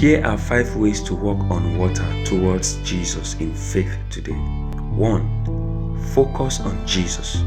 Here are 5 ways to walk on water towards Jesus in faith today. 1. Focus on Jesus.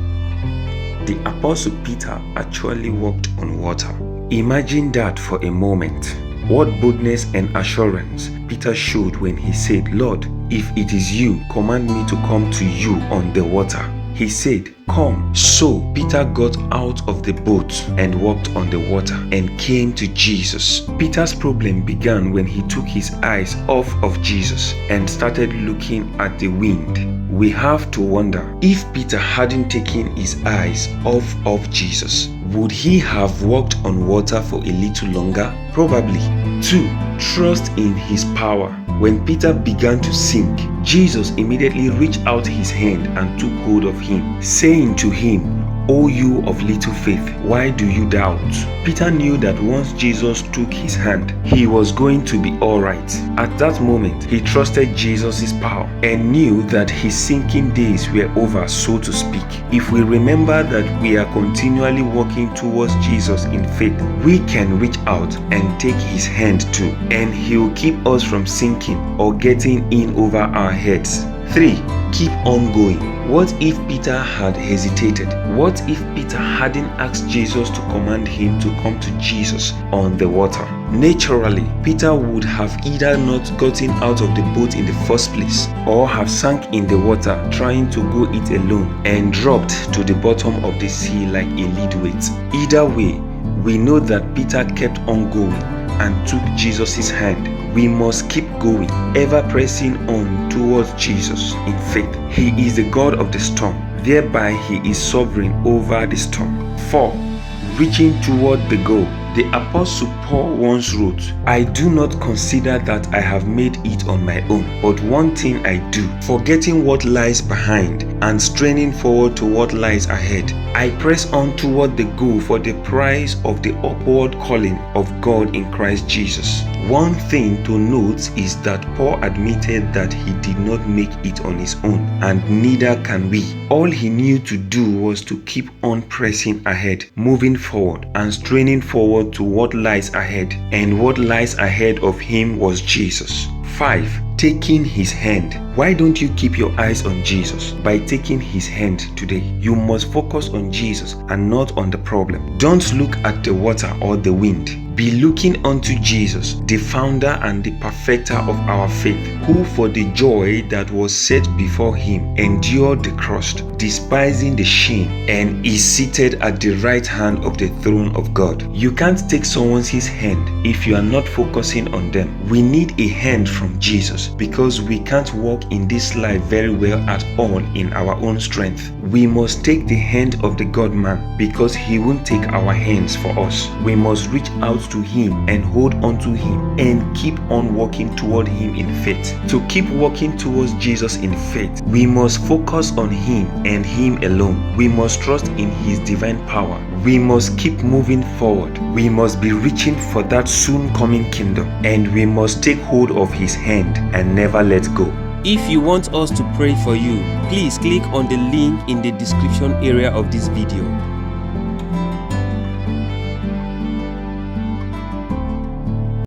The Apostle Peter actually walked on water. Imagine that for a moment. What boldness and assurance Peter showed when he said, "Lord, if it is you, command me to come to you on the water." He said, "Come." So Peter got out of the boat and walked on the water and came to Jesus. Peter's problem began when he took his eyes off of Jesus and started looking at the wind. We have to wonder, if Peter hadn't taken his eyes off of Jesus, would he have walked on water for a little longer? Probably. 2. Trust in his power. When Peter began to sink, Jesus immediately reached out his hand and took hold of him, saying to him, "O you of little faith, why do you doubt?" Peter knew that once Jesus took his hand, he was going to be alright. At that moment, he trusted Jesus' power and knew that his sinking days were over, so to speak. If we remember that we are continually walking towards Jesus in faith, we can reach out and take his hand too, and he'll keep us from sinking or getting in over our heads. 3. Keep on going. What if Peter had hesitated? What if Peter hadn't asked Jesus to command him to come to Jesus on the water? Naturally, Peter would have either not gotten out of the boat in the first place or have sunk in the water trying to go it alone and dropped to the bottom of the sea like a lead weight. Either way, we know that Peter kept on going and took Jesus' hand. We must keep going, ever pressing on towards Jesus in faith. He is the God of the storm, thereby he is sovereign over the storm. 4. Reaching toward the goal. The Apostle Paul once wrote, "I do not consider that I have made it on my own, but one thing I do, forgetting what lies behind and straining forward to what lies ahead. I press on toward the goal for the prize of the upward calling of God in Christ Jesus." One thing to note is that Paul admitted that he did not make it on his own, and neither can we. All he knew to do was to keep on pressing ahead, moving forward, and straining forward to what lies ahead, and what lies ahead of him was Jesus. 5. Taking his hand. Why don't you keep your eyes on Jesus by taking his hand today? You must focus on Jesus and not on the problem. Don't look at the water or the wind. Be looking unto Jesus, the founder and the perfecter of our faith, who for the joy that was set before him endured the cross, despising the shame, and is seated at the right hand of the throne of God. You can't take someone's hand if you are not focusing on them. We need a hand from Jesus because we can't walk in this life very well at all in our own strength. We must take the hand of the God-man because he won't take our hands for us. We must reach out to him and hold on to him and keep on walking toward him in faith. To keep walking towards Jesus in faith, we must focus on him and him alone. We must trust in his divine power. We must keep moving forward. We must be reaching for that soon coming kingdom, and we must take hold of his hand and never let go. If you want us to pray for you, please click on the link in the description area of this video.